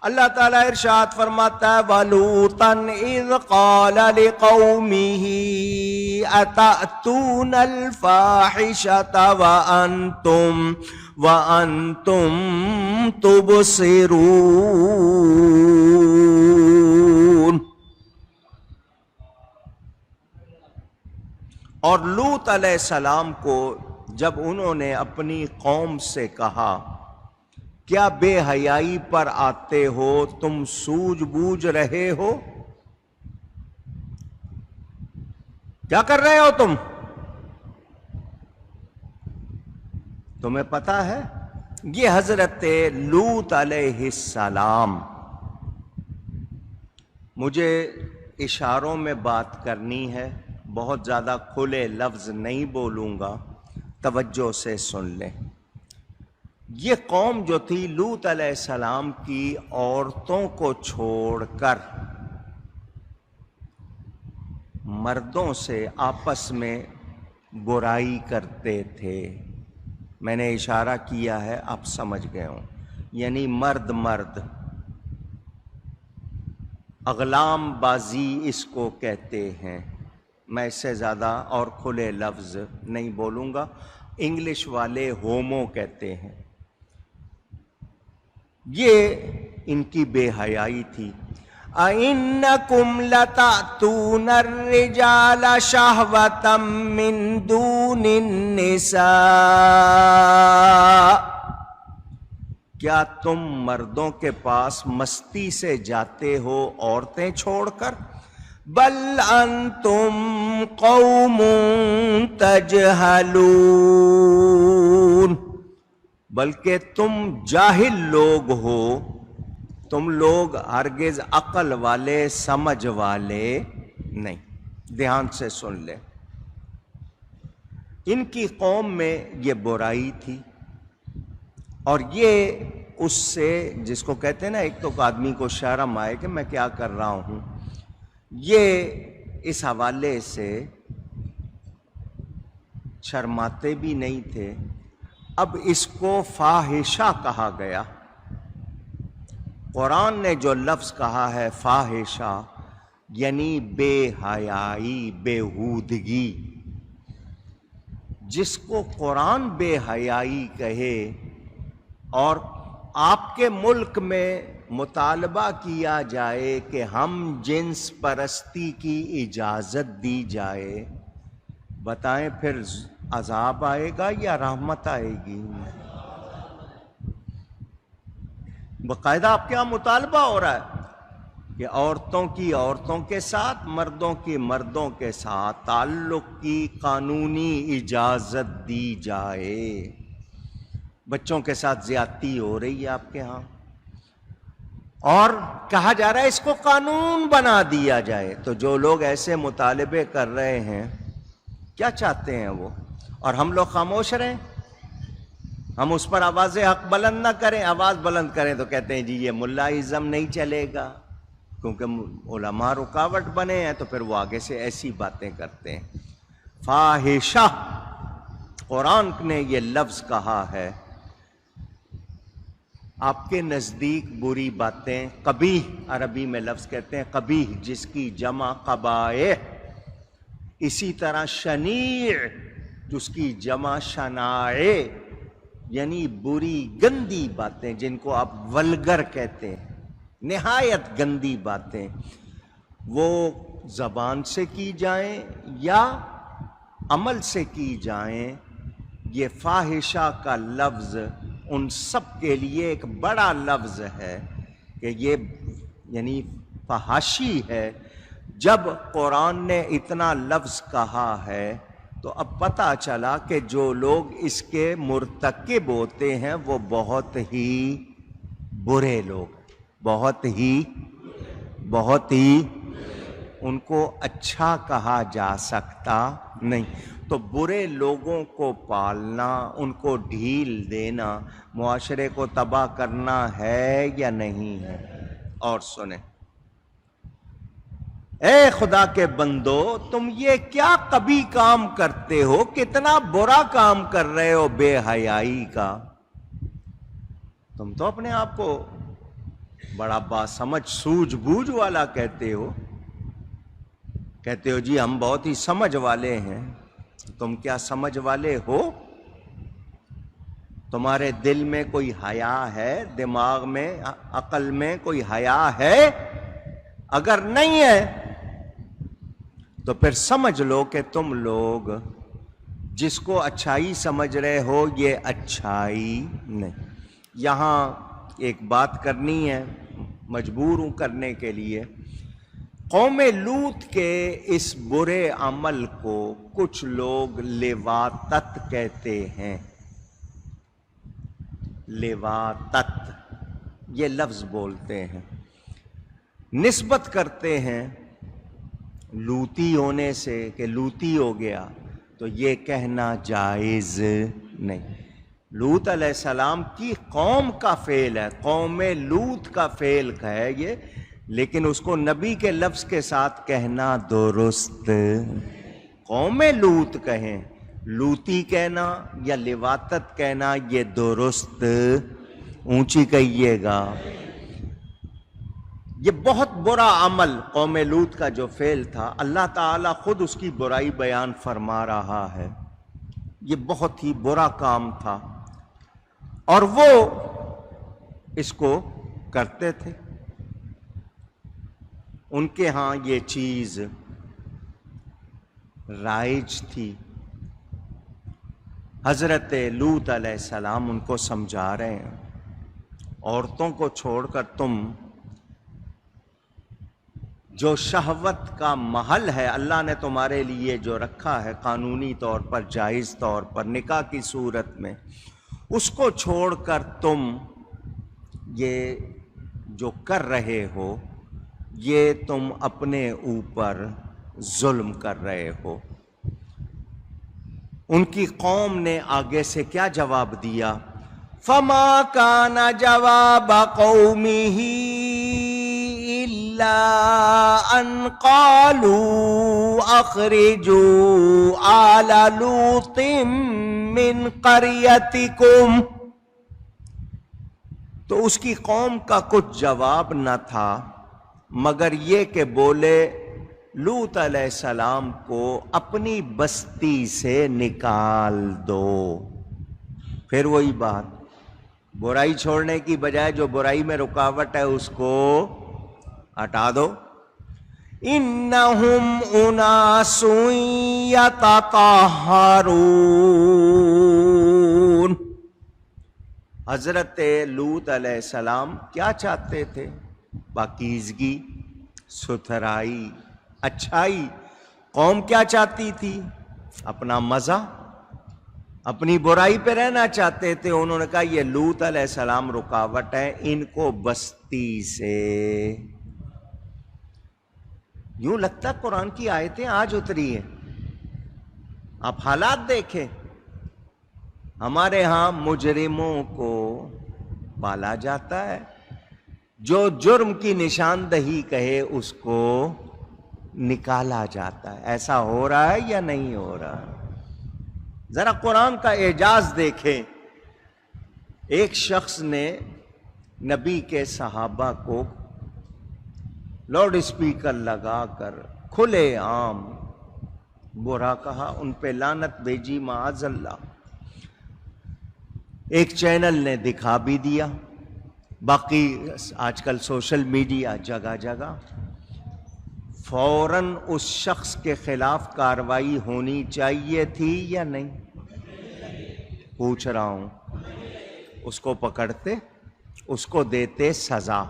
اللہ تعالیٰ ارشاد فرماتا ہے وَلُوطًا اِذْ قَالَ لِقَوْمِهِ أَتَأْتُونَ الْفَاحِشَةَ وَأَنْتُمْ تُبْصِرُونَ۔ اور لوط علیہ السلام کو جب انہوں نے اپنی قوم سے کہا کیا بے حیائی پر آتے ہو، تم سوجھ بوجھ رہے ہو، کیا کر رہے ہو تمہیں پتا ہے؟ یہ حضرت لوط علیہ السلام، مجھے اشاروں میں بات کرنی ہے، بہت زیادہ کھلے لفظ نہیں بولوں گا، توجہ سے سن لیں۔ یہ قوم جو تھی لوط علیہ السلام کی عورتوں کو چھوڑ کر مردوں سے آپس میں برائی کرتے تھے۔ میں نے اشارہ کیا ہے، آپ سمجھ گئے ہوں، یعنی مرد اغلام بازی اس کو کہتے ہیں۔ میں اس سے زیادہ اور کھلے لفظ نہیں بولوں گا، انگلش والے ہومو کہتے ہیں۔ یہ ان کی بے حیائی تھی۔ أَإِنَّكُمْ لَتَأْتُونَ الرِّجَالَ شَهْوَةً مِّن دُونِ النِّسَاءِ، کیا تم مردوں کے پاس مستی سے جاتے ہو عورتیں چھوڑ کر؟ بل انتم قوم تجہلون، بلکہ تم جاہل لوگ ہو، تم لوگ ہرگز عقل والے سمجھ والے نہیں۔ دھیان سے سن لے، ان کی قوم میں یہ برائی تھی، اور یہ اس سے جس کو کہتے ہیں نا، ایک تو آدمی کو شرم آئے کہ میں کیا کر رہا ہوں، یہ اس حوالے سے شرماتے بھی نہیں تھے۔ اب اس کو فاحشہ کہا گیا۔ قرآن نے جو لفظ کہا ہے فاحشہ، یعنی بے حیائی، بےہودگی، جس کو قرآن بے حیائی کہے اور آپ کے ملک میں مطالبہ کیا جائے کہ ہم جنس پرستی کی اجازت دی جائے، بتائیں پھر عذاب آئے گا یا رحمت آئے گی؟ باقاعدہ آپ کے یہاں مطالبہ ہو رہا ہے کہ عورتوں کی عورتوں کے ساتھ، مردوں کی مردوں کے ساتھ تعلق کی قانونی اجازت دی جائے۔ بچوں کے ساتھ زیادتی ہو رہی ہے آپ کے ہاں، اور کہا جا رہا ہے اس کو قانون بنا دیا جائے۔ تو جو لوگ ایسے مطالبے کر رہے ہیں، کیا چاہتے ہیں وہ؟ اور ہم لوگ خاموش رہیں، ہم اس پر آواز حق بلند نہ کریں۔ آواز بلند کریں تو کہتے ہیں جی یہ ملائزم نہیں چلے گا، کیونکہ علماء رکاوٹ بنے ہیں، تو پھر وہ آگے سے ایسی باتیں کرتے ہیں۔ فاحشہ، قرآن نے یہ لفظ کہا ہے، آپ کے نزدیک بری باتیں، قبیح عربی میں لفظ کہتے ہیں قبیح، جس کی جمع قبائح، اسی طرح شنیع جس کی جمع شنائع، یعنی بری گندی باتیں جن کو آپ ولگر کہتے ہیں، نہایت گندی باتیں، وہ زبان سے کی جائیں یا عمل سے کی جائیں، یہ فاحشہ کا لفظ ان سب کے لیے ایک بڑا لفظ ہے کہ یہ یعنی فحاشی ہے۔ جب قرآن نے اتنا لفظ کہا ہے تو اب پتہ چلا کہ جو لوگ اس کے مرتکب ہوتے ہیں وہ بہت ہی برے لوگ، بہت ہی ان کو اچھا کہا جا سکتا نہیں۔ تو برے لوگوں کو پالنا، ان کو ڈھیل دینا، معاشرے کو تباہ کرنا ہے یا نہیں ہے؟ اور سنیں، اے خدا کے بندو، تم یہ کیا کبھی کام کرتے ہو، کتنا برا کام کر رہے ہو بے حیائی کا۔ تم تو اپنے آپ کو بڑا باسمجھ سوجھ بوجھ والا کہتے ہو جی ہم بہت ہی سمجھ والے ہیں. تم کیا سمجھ والے ہو؟ تمہارے دل میں کوئی حیا ہے؟ دماغ میں عقل میں کوئی حیا ہے؟ اگر نہیں ہے تو پھر سمجھ لو کہ تم لوگ جس کو اچھائی سمجھ رہے ہو یہ اچھائی نہیں. یہاں ایک بات کرنی ہے، مجبور ہوں کرنے کے لیے. قوم لوط کے اس برے عمل کو کچھ لوگ لواطت کہتے ہیں. لواطت یہ لفظ بولتے ہیں، نسبت کرتے ہیں لوطی ہونے سے کہ لوطی ہو گیا، تو یہ کہنا جائز نہیں. لوط علیہ السلام کی قوم کا فعل ہے، قوم لوط کا فعل ہے یہ، لیکن اس کو نبی کے لفظ کے ساتھ کہنا درست. قوم لوط کہیں، لوطی کہنا یا لواطت کہنا یہ درست. اونچی کہیے گا. یہ بہت برا عمل قوم لوط کا جو فعل تھا، اللہ تعالیٰ خود اس کی برائی بیان فرما رہا ہے. یہ بہت ہی برا کام تھا اور وہ اس کو کرتے تھے. ان کے ہاں یہ چیز رائج تھی. حضرت لوط علیہ السلام ان کو سمجھا رہے ہیں، عورتوں کو چھوڑ کر تم جو شہوت کا محل ہے اللہ نے تمہارے لیے جو رکھا ہے قانونی طور پر، جائز طور پر، نکاح کی صورت میں، اس کو چھوڑ کر تم یہ جو کر رہے ہو یہ تم اپنے اوپر ظلم کر رہے ہو. ان کی قوم نے آگے سے کیا جواب دیا؟ فما کان جواب قومه الا ان قالوا اخرجوا آل لوط من قريتكم. تو اس کی قوم کا کچھ جواب نہ تھا مگر یہ کہ بولے لوط علیہ السلام کو اپنی بستی سے نکال دو. پھر وہی بات، برائی چھوڑنے کی بجائے جو برائی میں رکاوٹ ہے اس کو ہٹا دو. انہم اناس یتطہرون. حضرت لوط علیہ السلام کیا چاہتے تھے؟ پاکیزگی، ستھرائی، اچھائی. قوم کیا چاہتی تھی؟ اپنا مزہ، اپنی برائی پہ رہنا چاہتے تھے. انہوں نے کہا یہ لوط علیہ السلام رکاوٹ ہے، ان کو بستی سے. یوں لگتا قرآن کی آیتیں آج اتری ہیں. آپ حالات دیکھیں، ہمارے ہاں مجرموں کو پالا جاتا ہے، جو جرم کی نشاندہی کہے اس کو نکالا جاتا ہے. ایسا ہو رہا ہے یا نہیں ہو رہا؟ ذرا قرآن کا اعجاز دیکھیں. ایک شخص نے نبی کے صحابہ کو لاؤڈ اسپیکر لگا کر کھلے عام برا کہا، ان پہ لعنت بھیجی معاذ اللہ. ایک چینل نے دکھا بھی دیا، باقی آج کل سوشل میڈیا جگہ جگہ. فوراً اس شخص کے خلاف کارروائی ہونی چاہیے تھی یا نہیں؟ پوچھ رہا ہوں. اس کو پکڑتے، اس کو دیتے سزا،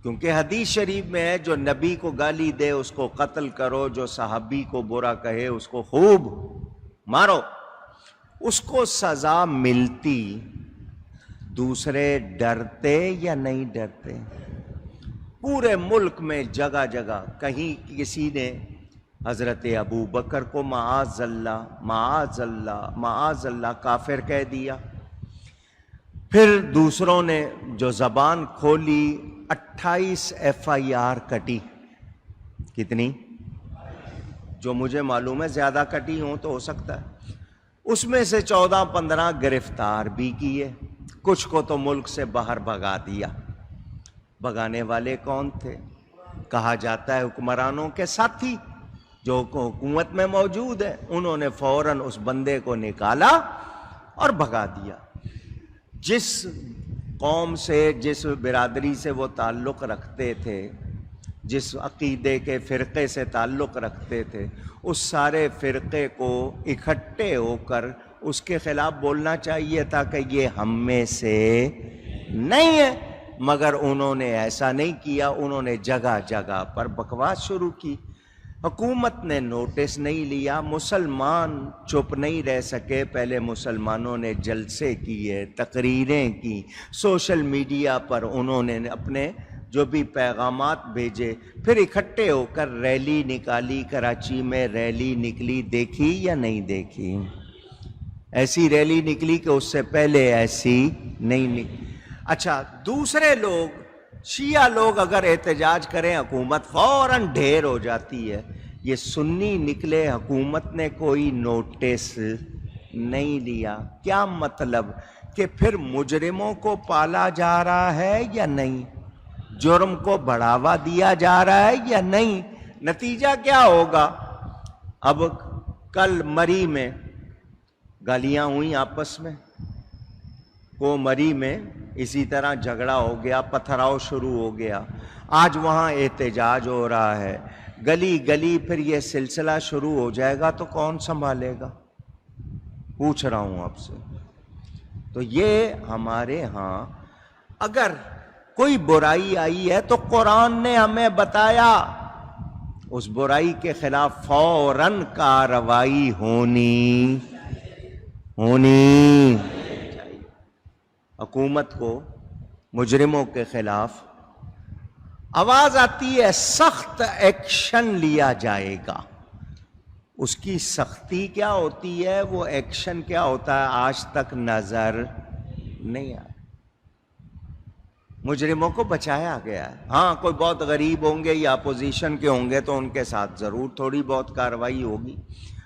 کیونکہ حدیث شریف میں ہے جو نبی کو گالی دے اس کو قتل کرو، جو صحابی کو برا کہے اس کو خوب مارو. اس کو سزا ملتی. دوسرے ڈرتے یا نہیں ڈرتے؟ پورے ملک میں جگہ جگہ کہیں کسی نے حضرت ابو بکر کو معاذ اللہ معاذ اللہ معاذ اللہ کافر کہہ دیا. پھر دوسروں نے جو زبان کھولی 28 FIR کٹی. کتنی؟ جو مجھے معلوم ہے زیادہ کٹی ہوں تو ہو سکتا ہے. اس میں سے 14-15 گرفتار بھی کیے، کچھ کو تو ملک سے باہر بھگا دیا. بھگانے والے کون تھے؟ کہا جاتا ہے حکمرانوں کے ساتھی جو حکومت میں موجود ہیں، انہوں نے فوراً اس بندے کو نکالا اور بھگا دیا۔ جس قوم سے، جس برادری سے وہ تعلق رکھتے تھے، جس عقیدے کے فرقے سے تعلق رکھتے تھے، اس سارے فرقے کو اکٹھے ہو کر اس کے خلاف بولنا چاہیے تھا کہ یہ ہم میں سے نہیں ہے، مگر انہوں نے ایسا نہیں کیا۔ انہوں نے جگہ جگہ پر بکواس شروع کی۔ حکومت نے نوٹس نہیں لیا، مسلمان چپ نہیں رہ سکے۔ پہلے مسلمانوں نے جلسے کیے، تقریریں کی، سوشل میڈیا پر انہوں نے اپنے جو بھی پیغامات بھیجے، پھر اکٹھے ہو کر ریلی نکالی۔ کراچی میں ریلی نکلی، دیکھی یا نہیں دیکھی؟ ایسی ریلی نکلی کہ اس سے پہلے ایسی نہیں نکلی۔ اچھا، دوسرے لوگ، شیعہ لوگ اگر احتجاج کریں حکومت فوراً ڈھیر ہو جاتی ہے۔ یہ سنی نکلے، حکومت نے کوئی نوٹس نہیں لیا۔ کیا مطلب؟ کہ پھر مجرموں کو پالا جا رہا ہے یا نہیں؟ جرم کو بڑھاوا دیا جا رہا ہے یا نہیں؟ نتیجہ کیا ہوگا؟ اب کل مری میں گالیاں ہوئیں آپس میں، کو مری میں اسی طرح جھگڑا ہو گیا، پتھراؤ شروع ہو گیا۔ آج وہاں احتجاج ہو رہا ہے، گلی گلی پھر یہ سلسلہ شروع ہو جائے گا تو کون سنبھالے گا؟ پوچھ رہا ہوں آپ سے۔ تو یہ ہمارے ہاں اگر کوئی برائی آئی ہے تو قرآن نے ہمیں بتایا، اس برائی کے خلاف فوراً کارروائی ہونی چاہیے۔ حکومت کو مجرموں کے خلاف آواز آتی ہے، سخت ایکشن لیا جائے گا۔ اس کی سختی کیا ہوتی ہے، وہ ایکشن کیا ہوتا ہے، آج تک نظر نہیں آیا۔ مجرموں کو بچایا گیا ہے۔ ہاں کوئی بہت غریب ہوں گے یا اپوزیشن کے ہوں گے تو ان کے ساتھ ضرور تھوڑی بہت کارروائی ہوگی،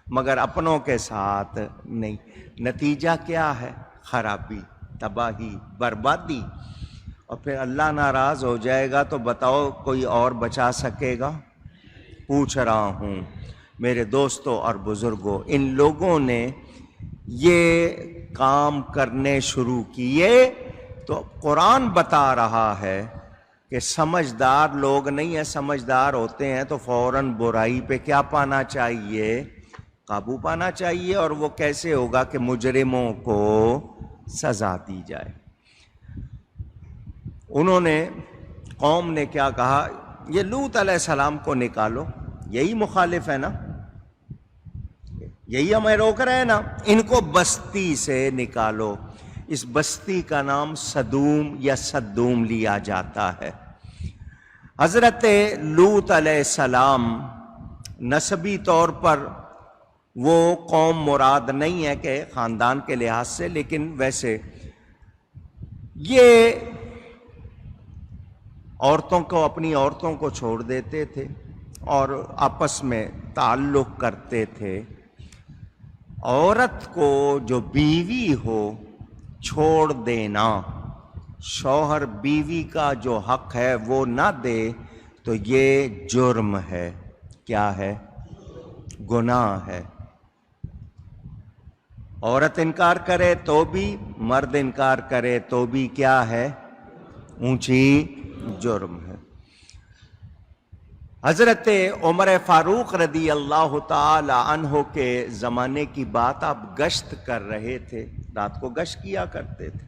مگر اپنوں کے ساتھ نہیں۔ نتیجہ کیا ہے؟ خرابی، تباہی، بربادی۔ اور پھر اللہ ناراض ہو جائے گا تو بتاؤ کوئی اور بچا سکے گا؟ پوچھ رہا ہوں میرے دوستوں اور بزرگوں، ان لوگوں نے یہ کام کرنے شروع کیے تو قرآن بتا رہا ہے کہ سمجھدار لوگ نہیں ہیں، سمجھدار ہوتے ہیں تو فوراً برائی پہ کیا پانا چاہیے؟ قابو پانا چاہیے۔ اور وہ کیسے ہوگا؟ کہ مجرموں کو سزا دی جائے۔ انہوں نے، قوم نے کیا کہا؟ یہ لوط علیہ السلام کو نکالو، یہی مخالف ہے نا، یہی ہمیں روک رہے ہیں نا، ان کو بستی سے نکالو۔ اس بستی کا نام سدوم یا سدوم لیا جاتا ہے۔ حضرت لوط علیہ السلام نسبی طور پر وہ قوم مراد نہیں ہے کہ خاندان کے لحاظ سے، لیکن ویسے یہ عورتوں کو، اپنی عورتوں کو چھوڑ دیتے تھے اور آپس میں تعلق کرتے تھے۔ عورت کو جو بیوی ہو چھوڑ دینا، شوہر بیوی کا جو حق ہے وہ نہ دے تو یہ جرم ہے۔ کیا ہے؟ گناہ ہے۔ عورت انکار کرے تو بھی، مرد انکار کرے تو بھی کیا ہے؟ اونچی جرم ہے۔ حضرت عمر فاروق رضی اللہ تعالی عنہ کے زمانے کی بات، آپ گشت کر رہے تھے، رات کو گشت کیا کرتے تھے۔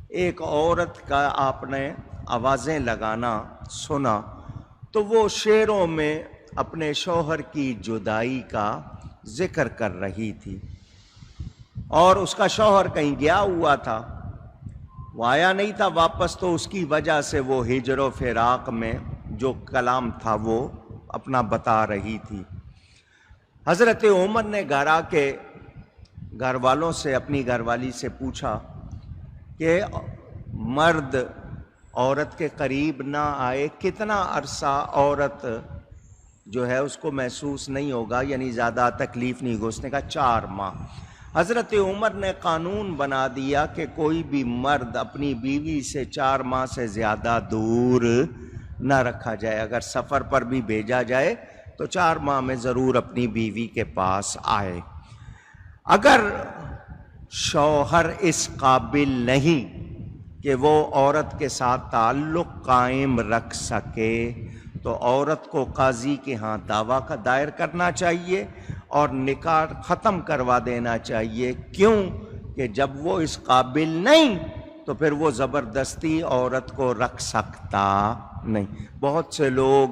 ایک عورت کا آپ نے آوازیں لگانا سنا تو وہ شعروں میں اپنے شوہر کی جدائی کا ذکر کر رہی تھی، اور اس کا شوہر کہیں گیا ہوا تھا، وہ آیا نہیں تھا واپس، تو اس کی وجہ سے وہ ہجر و فراق میں جو کلام تھا وہ اپنا بتا رہی تھی۔ حضرت عمر نے گھر آ کے گھر والوں سے، اپنی گھر والی سے پوچھا کہ مرد عورت کے قریب نہ آئے، کتنا عرصہ عورت جو ہے اس کو محسوس نہیں ہوگا، یعنی زیادہ تکلیف نہیں ہوگا؟ اس نے کہا 4 ماہ۔ حضرت عمر نے قانون بنا دیا کہ کوئی بھی مرد اپنی بیوی سے 4 ماہ سے زیادہ دور نہ رکھا جائے. اگر سفر پر بھی بھیجا جائے تو 4 ماہ میں ضرور اپنی بیوی کے پاس آئے. اگر شوہر اس قابل نہیں کہ وہ عورت کے ساتھ تعلق قائم رکھ سکے تو عورت کو قاضی کے ہاں دعویٰ کا دائر کرنا چاہیے اور نکاح ختم کروا دینا چاہیے. کیوں کہ جب وہ اس قابل نہیں تو پھر وہ زبردستی عورت کو رکھ سکتا نہیں. بہت سے لوگ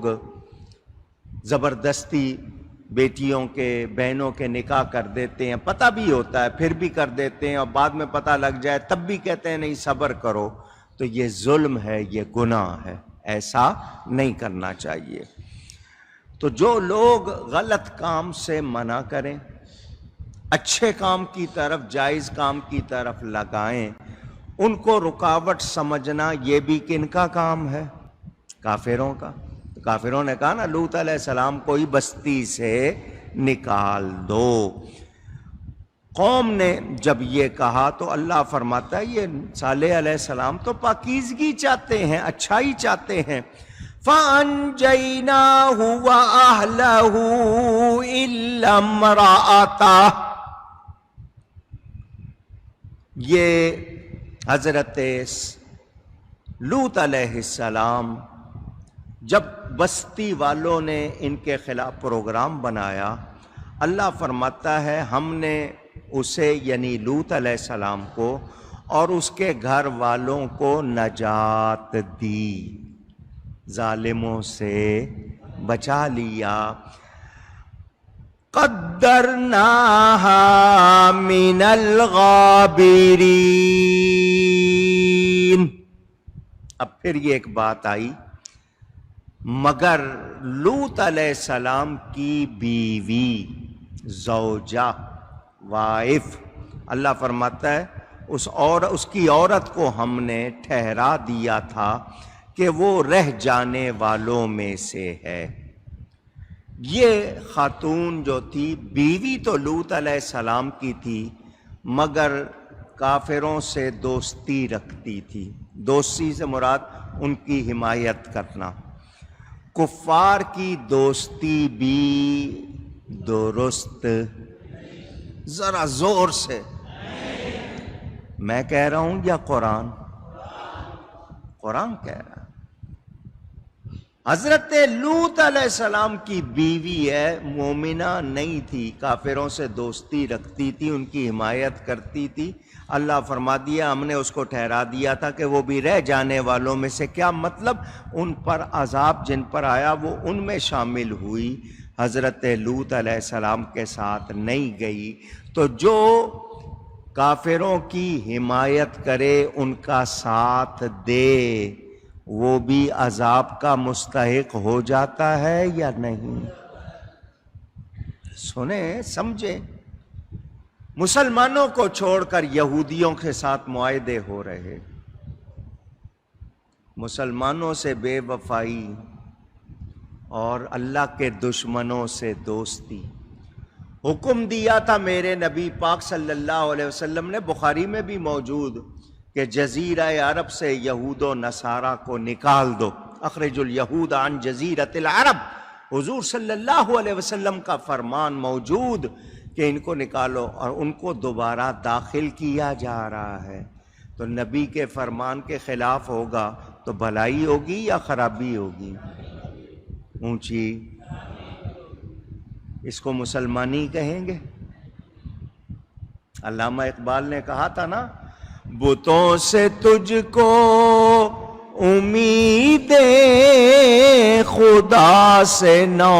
زبردستی بیٹیوں کے بہنوں کے نکاح کر دیتے ہیں، پتہ بھی ہوتا ہے پھر بھی کر دیتے ہیں، اور بعد میں پتہ لگ جائے تب بھی کہتے ہیں نہیں صبر کرو. تو یہ ظلم ہے، یہ گناہ ہے، ایسا نہیں کرنا چاہیے. تو جو لوگ غلط کام سے منع کریں، اچھے کام کی طرف، جائز کام کی طرف لگائیں، ان کو رکاوٹ سمجھنا یہ بھی کن کا کام ہے؟ کافروں کا. کافروں نے کہا نا لوط علیہ السلام کو ہی بستی سے نکال دو. قوم نے جب یہ کہا تو اللہ فرماتا ہے یہ صالح علیہ السلام تو پاکیزگی چاہتے ہیں، اچھائی چاہتے ہیں. فَأَنْجَيْنَاهُ وَأَهْلَهُ إِلَّا امْرَأَتَهُ. یہ حضرت لوط علیہ السلام جب بستی والوں نے ان کے خلاف پروگرام بنایا، اللہ فرماتا ہے ہم نے اسے یعنی لوط علیہ السلام کو اور اس کے گھر والوں کو نجات دی، ظالموں سے بچا لیا. قدرناها من الغابرین. اب پھر یہ ایک بات آئی، مگر لوط علیہ السلام کی بیوی، زوجہ، وائف، اللہ فرماتا ہے اس کی عورت کو ہم نے ٹھہرا دیا تھا کہ وہ رہ جانے والوں میں سے ہے. یہ خاتون جو تھی بیوی تو لوط علیہ السلام کی تھی مگر کافروں سے دوستی رکھتی تھی. دوستی سے مراد ان کی حمایت کرنا. کفار کی دوستی بھی درست. ذرا زور سے میں کہہ رہا ہوں یا قرآن؟ قرآن کہہ رہا ہے. حضرت لوط علیہ السلام کی بیوی ہے، مومنہ نہیں تھی، کافروں سے دوستی رکھتی تھی، ان کی حمایت کرتی تھی. اللہ فرما دیا ہم نے اس کو ٹھہرا دیا تھا کہ وہ بھی رہ جانے والوں میں سے. کیا مطلب؟ ان پر عذاب جن پر آیا وہ ان میں شامل ہوئی، حضرت لوط علیہ السلام کے ساتھ نہیں گئی. تو جو کافروں کی حمایت کرے، ان کا ساتھ دے، وہ بھی عذاب کا مستحق ہو جاتا ہے یا نہیں؟ سنیں، سمجھیں. مسلمانوں کو چھوڑ کر یہودیوں کے ساتھ معاہدے ہو رہے، مسلمانوں سے بے وفائی اور اللہ کے دشمنوں سے دوستی. حکم دیا تھا میرے نبی پاک صلی اللہ علیہ وسلم نے، بخاری میں بھی موجود، کہ جزیرہ عرب سے یہود و نصارہ کو نکال دو. اخرج الیہود عن جزیرۃ العرب. حضور صلی اللہ علیہ وسلم کا فرمان موجود کہ ان کو نکالو، اور ان کو دوبارہ داخل کیا جا رہا ہے. تو نبی کے فرمان کے خلاف ہوگا تو بھلائی ہوگی یا خرابی ہوگی؟ اونچی. اس کو مسلمانی کہیں گے؟ علامہ اقبال نے کہا تھا نا، بتوں سے تجھ کو امیدیں، خدا سے نومیدی.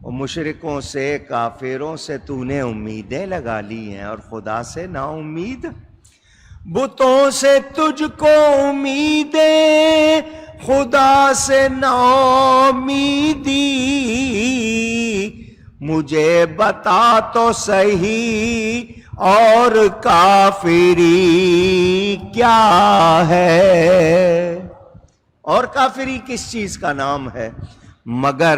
اور مشرکوں سے، کافروں سے تو نے امیدیں لگا لی ہیں اور خدا سے نا امید. بتوں سے تجھ کو امیدیں، خدا سے نا امیدی. مجھے بتا تو صحیح اور کافری کیا ہے؟ اور کافری کس چیز کا نام ہے؟ مگر